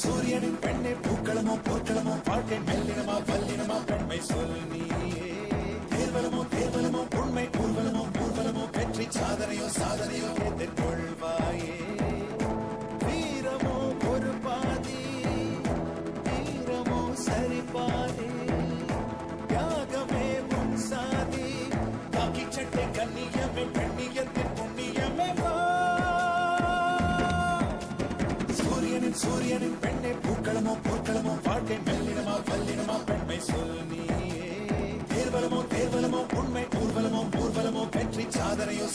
சூரியனின் பெண்ணை பூக்களமோ போர்க்களமோ வாழ்க்கை மெல்லினமா வல்லினமா பெண்மை சொல் நீயே. தேர்வலமோ உண்மை ஊர்வலமோ வெற்றி சாதனையோ எதிர்கொள்வாயே. வீரமோ ஒரு பாதி, வீரமோ சரி பாதி, தியாகமே உன் சாதி. காக்கி சட்டை கண்ணியமே பெண்ணியத்தின் புண்ணியமே வா. சூரியனின் பெண்ணை பூக்களமோ போர்க்களமோ வாழ்க்கை மெல்லினமா வல்லினமா பெண்மை சொல் நீயே. தேர்வலமோ உண்மை ஊர்வலமோ வெற்றி சாதனையோ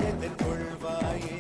எதிர்கொள்வாயே.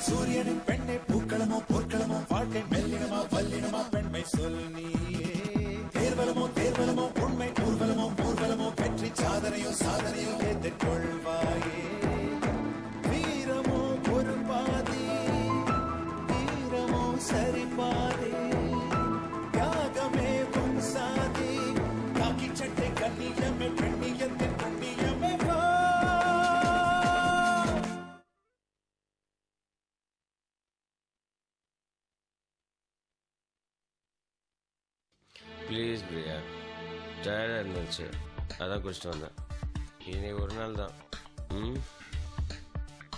சூரியனின் பெண்ணை பூக்களமோ போர்க்களமோ வாழ்க்கை மெல்லினமா வல்லினமா பெண்மை சொல் நீயே. தேர்வலமோ உண்மை ஊர்வலமோ வெற்றி சாதனையோ எதிர்கொள்வாயே. வீரமோ ஒரு பாதி, வீரமோ சரி பாதி, தியாகமே உன் சாதி. காக்கி சட்டை கண்ணியமே பெண்ணியத்தின் புண்ணியமே வா. ப்ளீஸ் பிரியா, டயர்டாக இருந்துச்சு, அதான் குடிச்சிட்டு வந்தேன். இனி ஒரு நாள் தான்.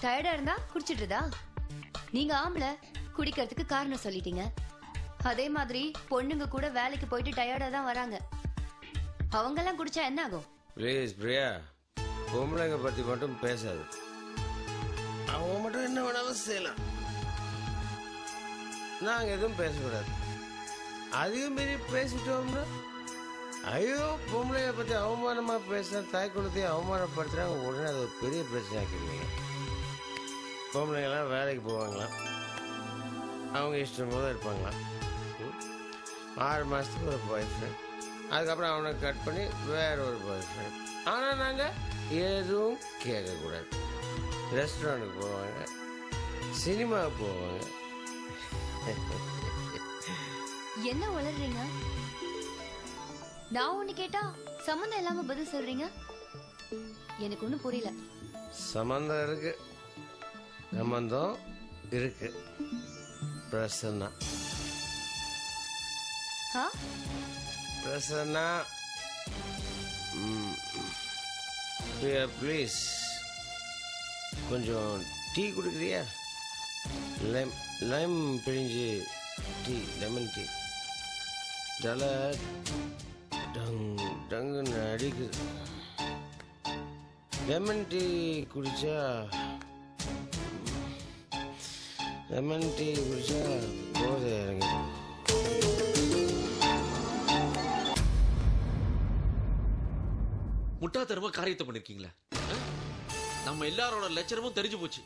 டயர்டா இருந்தா குடிச்சிட்டுதா? நீங்க ஆம்பளை, குடிக்கிறதுக்கு காரணம் சொல்லிட்டீங்க. அதே மாதிரி பொண்ணுங்க கூட வேலைக்கு போயிட்டு டயர்டா தான் வராங்க. அவங்க எல்லாம் குடிச்சா என்ன ஆகும்? ப்ளீஸ் பிரியா, பொம்பளைங்க பத்தி மட்டும் பேசாது. அவங்க மட்டும் என்ன வேணாலும் செய்யலாம், நாங்க எதுவும் பேசக்கூடாது. அதிகம் மீறி பேசிட்டோம்னா ஐயோ பொம்பளைய பத்தி அவமானமா பேசினா தாய் குலத்தையும் அவமானப்படுத்துறாங்க, உடனே அது ஒரு பெரிய பிரச்சனை ஆக்கிடுவீங்க. பொம்பளைங்கெல்லாம் வேலைக்கு போவாங்களாம், அவங்க இஷ்டம் போது இருப்பாங்களாம். 6 மாதத்துக்கு ஒரு பாய் ஃப்ரெண்ட், அதுக்கப்புறம் அவனை கட் பண்ணி வேற ஒரு பாய் ஃப்ரெண்ட். ஆனால் நாங்கள் எதுவும் கேட்கக்கூடாது. ரெஸ்டாரண்ட்டுக்கு போவாங்க, சினிமாவுக்கு போவாங்க. என்ன வளர்றீங்க? நான் ஒண்ணு கேட்டா சம்மந்தம் இல்லாம பதில் சொல்றீங்க. எனக்கு ஒண்ணும் புரியல. சம்பந்தம் இருக்கு, சம்பந்தம் இருக்கு. பிரசன்னா பிரசன்னா ப்ளீஸ் கொஞ்சம் டீ குடிக்கிறியா? லைம் பிழிஞ்சு டீ, லெமன் டீ. தலை டங்குன்னு அடிக்குது. லெமன் டீ குடிச்சா போதை இறங்கி. முட்டாத்தனமா காரியத்தை பண்ணிருக்கீங்களா? நம்ம எல்லாரோட லட்சணமும் தெரிஞ்சு போச்சு.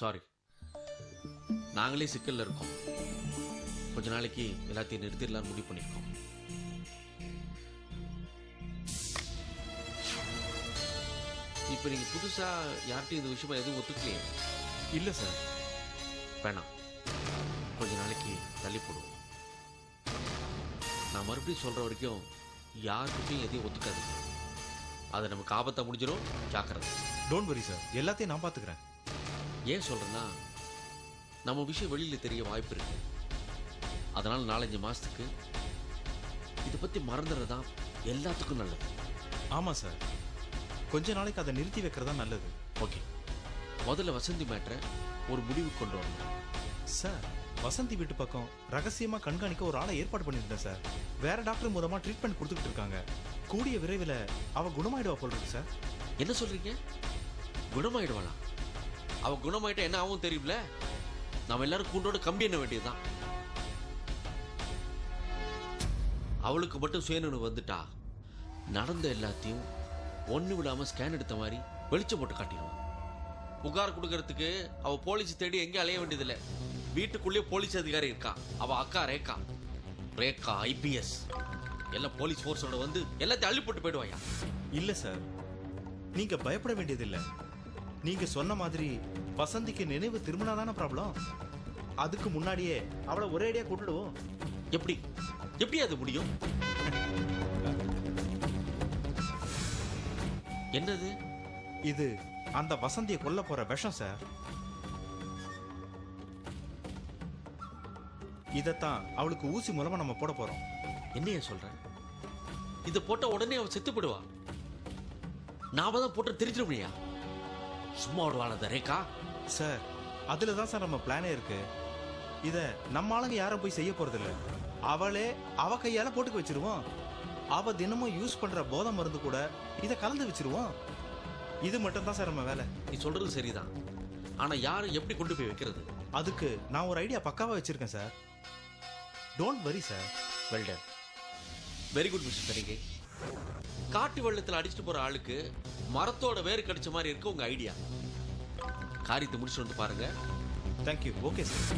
சாரி, நாங்களே சிக்கல்ல இருக்கோம். கொஞ்ச நாளைக்கு எல்லாத்தையும் நிறுத்திடலாம் முடிவு பண்ணிருக்கோம். இப்ப நீங்க புதுசா யார்கிட்டையும் இந்த விஷயமா எதுவும் ஒத்துக்கலையே? இல்ல சார். வேணாம், கொஞ்ச நாளைக்கு தள்ளி போடுவோம். நான் மறுபடியும் சொல்ற வரைக்கும் யாருக்கிட்டையும் எதையும் ஒத்துக்காதீங்க. அது நமக்கு ஆபத்தா முடிஞ்சிடும். ஜாக்கிரதை. டோன்ட் வரி சார், எல்லாத்தையும் நான் பாத்துக்கிறேன். ஏன் சொல்றேன்னா, நம்ம விஷயம் வெளியில தெரிய வாய்ப்பு இருக்கு. அதனால 4-5 மாசத்துக்கு இதை பத்தி மறந்துடுறதுதான் எல்லாத்துக்கும் நல்லது. ஆமா சார், கொஞ்ச நாளைக்கு அதை நிறுத்தி வைக்கிறதா நல்லது. ஓகே, முதல்ல வசந்தி மேட்டரை ஒரு முடிவுக்கு கொண்டு வரணும். சார், வசந்தி வீட்டு பக்கம் ரகசியமா கண்காணிக்க ஒரு ஆளை ஏற்பாடு பண்ணிருந்தேன் சார். வேற டாக்டர் மூலமா ட்ரீட்மெண்ட் கொடுத்துட்டு இருக்காங்க. கூடிய விரைவில் அவ குணமாயிடுவா போல் இருக்கு சார். என்ன சொல்றீங்க? குணமாயிடுவாளா? அவ குணமாயிட்டா என்ன ஆகும் தெரியும்ல? நாம எல்லாரும் கூண்டோட கம்பி என்ன வேண்டியதுதான். அவளுக்கு மட்டும் சுயநினைவு வந்துட்டா நடந்த எல்லாத்தையும் ஒண்ணு விடாம ஸ்கேன் எடுத்த மாதிரி வெளிச்சம் போட்டு காட்டிடுவான். புகார் கொடுக்கறதுக்கு அவ போலீஸ் தேடி எங்க அலைய வேண்டியதில்லை. வீட்டுக்குள்ளேயே போலீஸ் அதிகாரி இருக்கா. அவ அக்கா ரேகா. ரேகா ஐபிஎஸ். எல்லாம் போலீஸ் போர்ஸோட வந்து எல்லாத்தையும் அள்ளி போட்டு போயிடுவாயா? இல்ல சார், நீங்க பயப்பட வேண்டியதில்லை. நீங்க சொன்ன மாதிரி வசந்திக்கு நினைவு திரும்பினாதான ப்ராப்ளம். அதுக்கு முன்னாடியே அவளை ஒரே அடியா கூட்டுடுவோம். எப்படி எப்படி அது முடியும்? என்னது இது? அந்த வசந்தியை கொல்ல போற விஷம் சார். இதத்தான் அவளுக்கு ஊசி மூலமா நம்ம போட போறோம். என்னைய சொல்ற? இத போட்ட உடனே அவ செத்து போடுவா. நாம தான் போட்டு தெரிஞ்சிட முடியா? சும்மா விடுவாள ரேகா? சார், அதுலதான் சார் நம்ம பிளானே இருக்கு. இத நம்ம ஆளுங்க யாரும் போய் செய்ய போறது இல்ல. அவளே அவ கையால போட்டுக்க வச்சிருவோம். அவ தினமும் யூஸ் பண்ற போதை மருந்து கூட இத கலந்து வச்சிருவோம். இது மட்டும் தான் சார் நம்ம வேலை. நீ சொல்றது சரிதான். ஆனா யாரு எப்படி கொண்டு போய் வைக்கிறது? அதுக்கு நான் ஒரு ஐடியா பக்காவா வச்சிருக்கேன் sir. Don't worry sir. Well done. Very good mister Thanigai. காட்டு வெள்ளத்துல அடிச்சுட்டு போற ஆளுக்கு மரத்தோட வேறு கடிச்ச மாதிரி இருக்கு உங்க ஐடியா. காரியத்தை முடிச்சுட்டு வந்து பாருங்க. தேங்க்யூ. Okay sir.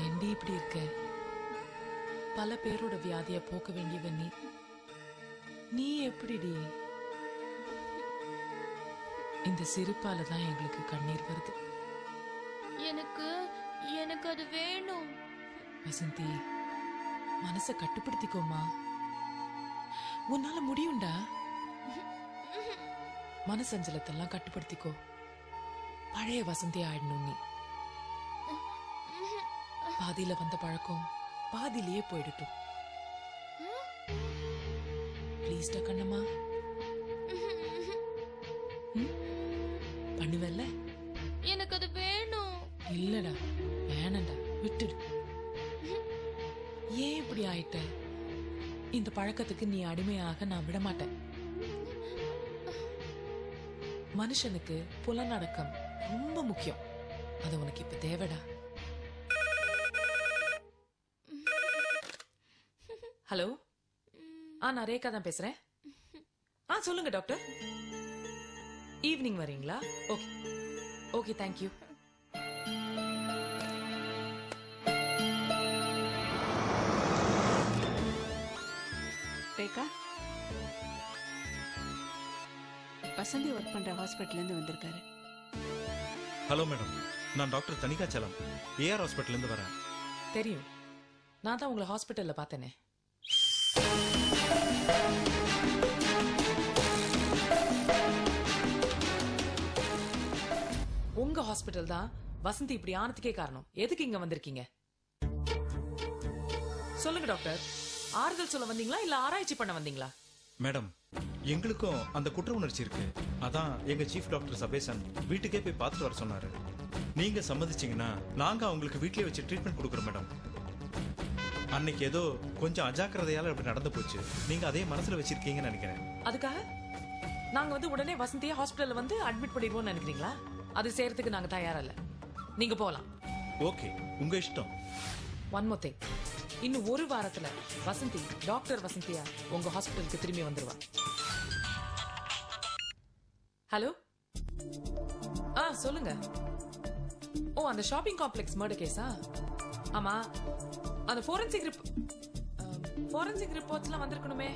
ஏண்டி இப்படி இருக்க? பல பேரோட வியாதிய போக்க வேண்டியவ நீ. நீ எப்படிடி? இந்த சிரிப்பால தான் எங்களுக்கு கண்ணீர் வருது. எனக்கு அது வேணும். வசந்தி, மனச கட்டுப்படுத்திக்கோமா. உன்னால முடியும்டா. மனசஞ்சலத்தெல்லாம் கட்டுப்படுத்திக்கோ. பழைய வசந்தி ஆயிடணும் நீ. பாதியில வந்த பழக்கம் பாதியிலேயே போயிடட்டும். ப்ளீஸ்டா கண்ணம்மா. பண்ணுவல்ல? எனக்கு அது வேணும். இல்லடா, வேணண்டா, விட்டுடு. ஏன் இப்படி ஆயிட்ட? இந்த பழக்கத்துக்கு நீ அடிமையாக நான் விட மாட்டேன். மனுஷனுக்கு புலனடக்கம் ரொம்ப முக்கியம். அது உனக்கு இப்ப தேவைடா. ஹலோ, நான் ரேகா தான் பேசுறேன். சொல்லுங்க டாக்டர். ஈவினிங் வரீங்களா? Okay okay, thank you. Rekha, Vasanthi work பண்ற ஹாஸ்பிட்டல்ல இருந்து வந்திருக்காரு. ஹலோ மேடம், நான் டாக்டர் தனிகாச்சலம், ஏஆர் ஹாஸ்பிட்டல்ல இருந்து வரேன். தெரியும், நான் தான் உங்களை ஹாஸ்பிட்டல்ல பார்த்தேனே. உங்க ஹாஸ்பிட்டல் தான் வசந்தி இப்படி ஆனதுக்கே காரணம். எதுக்கு இங்க வந்திருக்கீங்க? சொல்லுங்க டாக்டர். ஆறுதல் சொல்ல வந்தீங்களா இல்ல ஆராய்ச்சி பண்ண வந்தீங்களா? மேடம், எங்களுக்கும் அந்த குற்ற உணர்ச்சி இருக்கு. அதான் எங்க சீஃப் டாக்டர் சபேசன் வீட்டுக்கே போய் பார்த்துட்டு வர சொன்னாரு. நீங்க சம்மதிச்சீங்கன்னா நாங்க அவங்களுக்கு வீட்லயே வச்சு ட்ரீட்மெண்ட் கொடுக்குறோம் மேடம். அன்னைக்கு ஏதோ கொஞ்சம் அஜாக்கிரதையால அப்படி நடந்து போச்சு. நீங்க அதே மனசுல வச்சிருக்கீங்கன்னு நினைக்கிறேன். அதுக்காக நாங்க வந்து உடனே வசந்தியை ஹாஸ்பிடல்ல வந்து அட்மிட் பண்ணிடுவோம்னு நினைக்கிறீங்களா? அது செய்யறதுக்கு நாங்க தயாரா இல்ல. நீங்க போலாம். ஓகே, உங்க இஷ்டம். One more thing. இன்னும் ஒரு வாரத்துல வசந்தி டாக்டர் வசந்தியா உங்க ஹாஸ்பிடலுக்கு திரும்பி வந்துருவா. ஹலோ, சொல்லுங்க. ஓ, அந்த ஷாப்பிங் காம்ப்ளெக்ஸ் மர்டர் கேஸா? ஆமா, அந்த ஃபோரன்சிக் ரிப்போர்ட்ஸ்லாம் வந்திருக்கணுமே.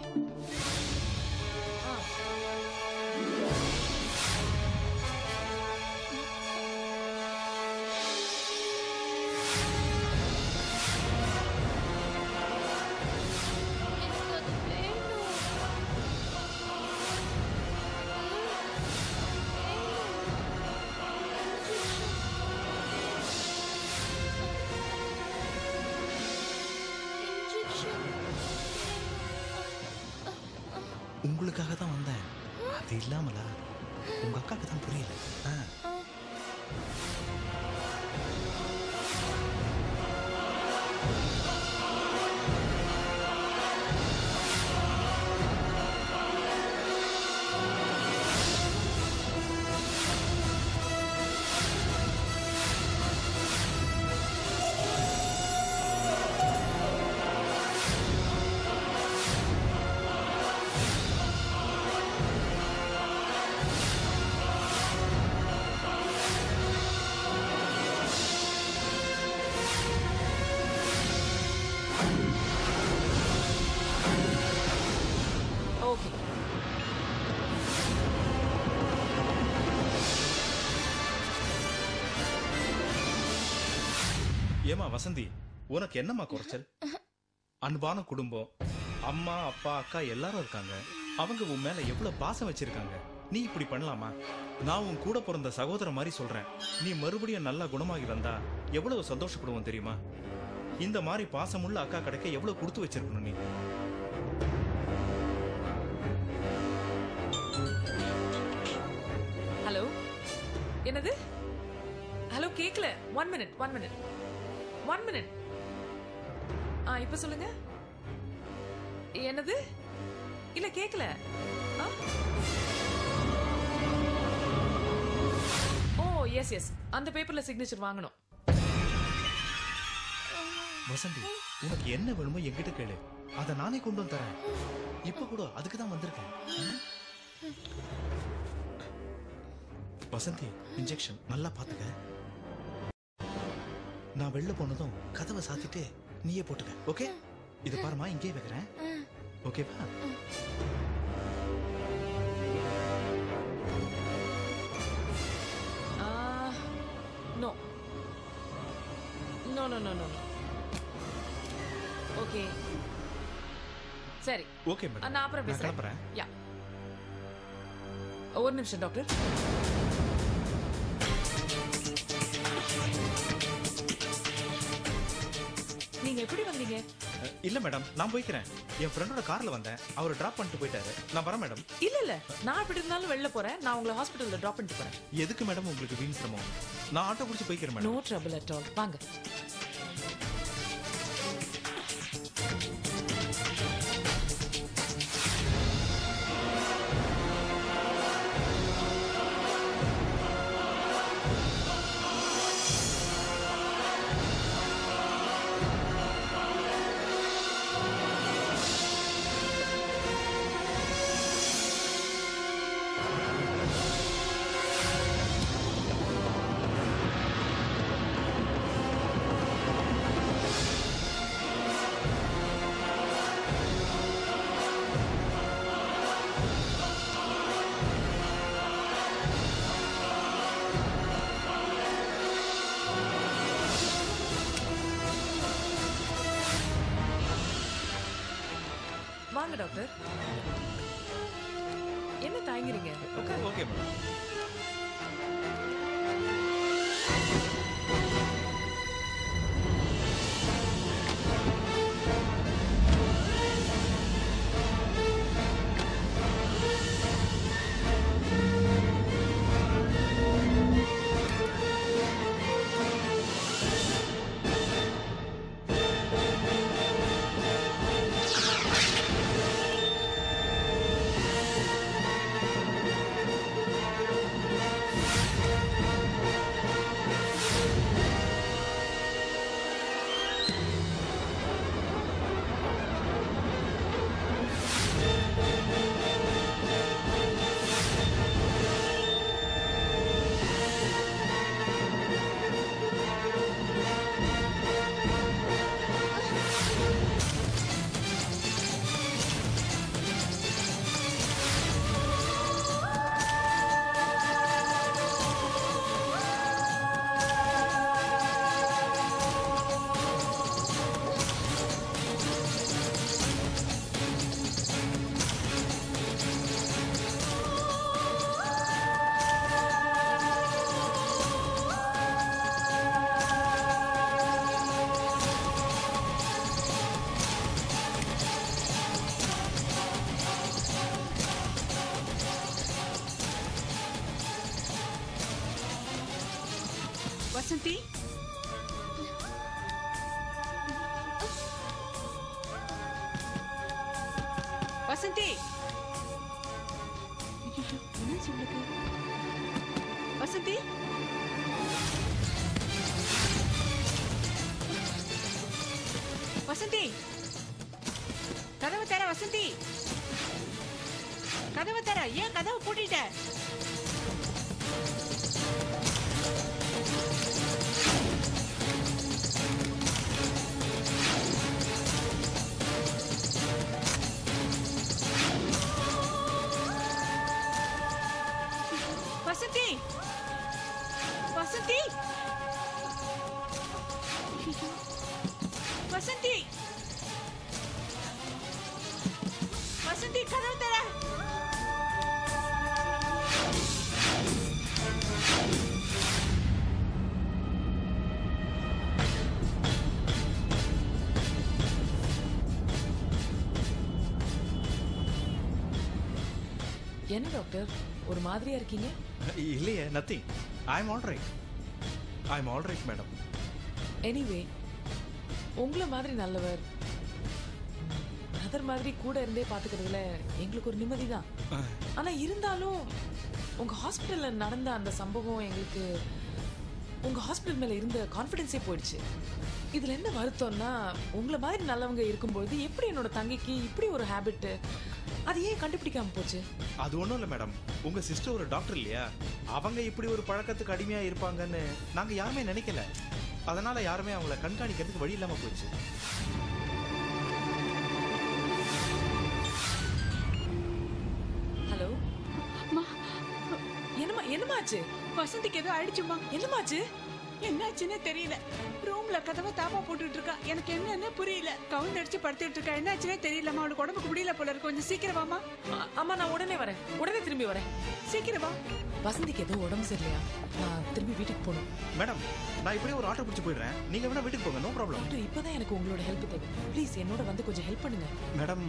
உங்களுக்காக தான் வந்தேன். அது இல்லாமலா உங்க அக்காக்கு தான் புரியல. ஏமா வசந்தி, உனக்கு என்னம்மா குறைச்சல்? அன்பான குடும்பம், அம்மா அப்பா அக்கா எல்லாரும் இருக்காங்க. அவங்க உன் மேல எவ்வளவு பாசம் வச்சிருக்காங்க. நீ இப்படி பண்ணலாமா? நான் உன் கூட பிறந்த சகோதரன் மாதிரி சொல்றேன். நீ மறுபடியும் நல்லா குணமாகி வந்தா எவ்வளவு சந்தோஷப்படுவோம் தெரியுமா? இந்த மாதிரி பாசமுள்ள அக்கா கிடைக்க எவ்வளவு கொடுத்து வச்சிருக்கணும் நீ. ஹலோ, என்னது? ஹலோ, கேக்கல. One minute. இப்ப சொல்லுங்க. என்னது? இல்ல கேக்கல. ஓ எஸ், அந்த பேப்பர்ல சிக்னேச்சர் வாங்கணும். வசந்தி, உனக்கு என்ன வேணுமோ என்கிட்ட கேளு, அதை நானே கொண்டு வந்து தரேன். இப்ப கூட அதுக்கு தான் வந்திருக்கேன். வசந்தி, இன்ஜெக்ஷன் நல்லா பாத்துக்க. நான் வெளில போனதும் கதவை சாத்திட்டு நீயே போட்டுக்க. ஓகே? இது பாருமா, இங்கே வைக்கிறேன். ஓகேவா? நோ. ஓகே, சரி. ஓகே மேடம், நான் அப்புறம் பேசுறேன். யா, ஒரு நிமிஷம் டாக்டர். நீங்க எப்படி வந்தீங்க? இல்ல மேடம், நான் போய்க்கிறேன். என் ஃப்ரெண்டோட கார்ல வந்தேன். அவர் டிராப் பண்ணிட்டு போயிட்டாரு. நான் வரேன் மேடம். இல்ல, நான் எப்படி இருந்தாலும் வெளில போறேன். நான் உங்களை ஹாஸ்பிடல்ல டிராப் பண்ணிட்டு போறேன். எதுக்கு மேடம் உங்களுக்கு வீண் சிரமம்? நான் ஆட்டோ பிடிச்சி போய்க்கிறேன் madam. No trouble at all. வாங்க. வாங்க டாக்டர். என்ன தாங்கிறீங்க? Okay madam. வசந்தி வசந்தி ஐயோ, என்னாச்சு உங்களுக்கு? வசந்தி வசந்தி கதவை தர வசந்தி கதவை தர ஏன் கதவை பூட்டிட்ட வசந்தி வசந்தி வசந்தி வசந்தி கதவு தர என்ன டாக்டர் ஒரு மாதிரியா இருக்கீங்க? இல்லையே, nothing. I am all right madam. Anyway உங்களை மாதிரி நல்லவர் பிரதர் மாதிரி கூட இருந்தே பாத்துக்கிறதுல எங்களுக்கு ஒரு நிம்மதி தான். ஆனா இருந்தாலும் உங்க ஹாஸ்பிட்டல்ல நடந்த அந்த சம்பவம் எங்களுக்கு உங்க ஹாஸ்பிட்டல் மேல இருந்த கான்ஃபிடன்ஸே போயிடுச்சு. இதுல என்ன வருத்தம்னா உங்களை மாதிரி நல்லவங்க இருக்கும்போது எப்படி என்னோட தங்கைக்கு இப்படி ஒரு ஹேபிட் அது ஏன் கண்டுபிடிக்காம போச்சு? அது ஒண்ணும் இல்ல மேடம், உங்க சிஸ்டர் ஒரு டாக்டர் இல்லையா, அவங்க இப்படி ஒரு பழக்கத்துக்கு அடிமையா இருப்பாங்கன்னு நாங்க யாருமே நினைக்கல. அதனால யாருமே அவங்கள கண்காணிக்கிறதுக்கு வழி இல்லாம போச்சு. ஹலோ அம்மா என்னமாச்சு? வசந்திக்கு ஏதோ ஆயிடுச்சுமா. என்னமாச்சு? என்னாச்சுன்னே தெரியல. ரூம்ல கதவை தாப்பா போட்டுட்டு இருக்கா. எனக்கு என்னன்னு புரியல. கவுண்ட் அடிச்சு படுத்துட்டு இருக்கா. என்னாச்சுன்னே தெரியலமா. அவளுக்கு உடம்புக்கு முடியல போல இருக்கு. கொஞ்சம் சீக்கிரம் வாமா. அம்மா நான் உடனே வரேன், உடனே திரும்பி வரேன். சீக்கிரம் வா. வசந்திக்கு ஏதோ உடம்பு சரியில்லையா? நான் திரும்பி வீட்டுக்கு போகணும். மேடம் நான் இப்படியே ஒரு ஆட்டோ பிடிச்சு போயிடுறேன், நீங்க வேணா வீட்டுக்கு போங்க, நோ ப்ராப்ளம். இப்பதான் எனக்கு உங்களோட ஹெல்ப் தேவை. ப்ளீஸ் என்னோட வந்து கொஞ்சம் ஹெல்ப் பண்ணுங்க. மேடம்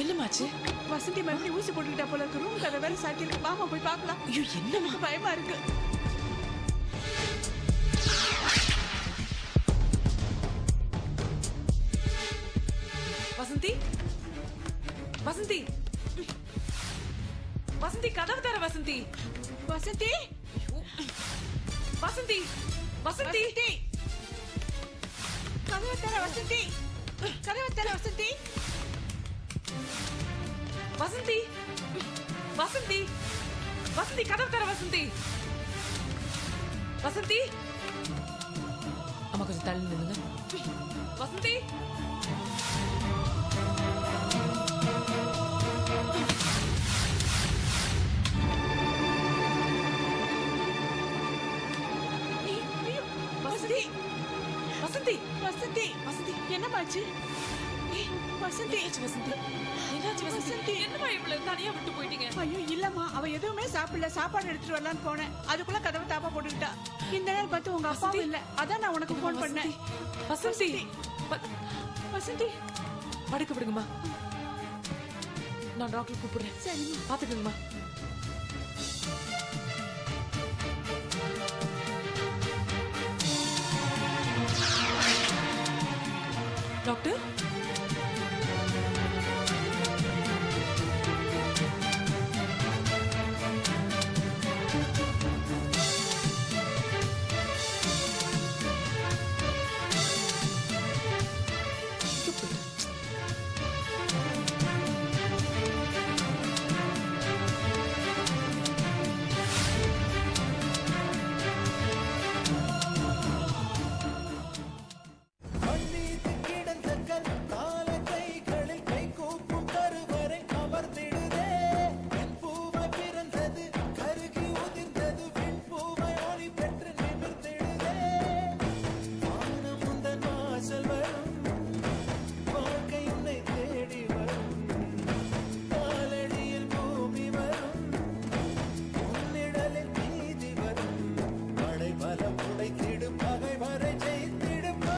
என்னமாச்சு? வசந்தி மறுபடியும் ஊசி போட்டுக்கிட்டா போல இருக்கு. ரூம் கதை வேற சாத்திருக்கு. வாமா போய் பார்க்கலாம். ஐயோ என்னமா பயமா இருக்கு. வசந்தி வசந்தி வசந்தி கதவு தர வசந்தி வசந்தி வசந்தி வசந்தி கதவை தர வசந்தி. கதவை தர வசந்தி. வசந்தி வசந்தி வசந்தி கதவு தர வசந்தி. வசந்தி அம்மா கொஞ்சம் தள்ளி நில்லுங்க. வசந்தி வசந்தி வசந்தி வசந்தி வசந்தி என்னமாச்சு? வசந்தி வசந்தி என்னாச்சு வசந்தி? என்னமா இவ்வளவு தனியா விட்டு போயிட்டீங்க? ஐயோ இல்லம்மா, அவ எதுவுமே சாப்பிடல. சாப்பாடு எடுத்துட்டு வரலான்னு போனேன். அதுக்குள்ள கதவை தாப்பா போட்டுக்கிட்டா. இந்த நேரம் பார்த்து உங்க அப்பாவும் இல்ல. அதான் நான் உனக்கு போன் பண்ணேன். வசந்தி வசந்தி படுக்க விடுங்கம்மா, நான் டாக்டர் கூப்பிடுறேன். சரிம்மா. பாத்துக்கங்கம்மா.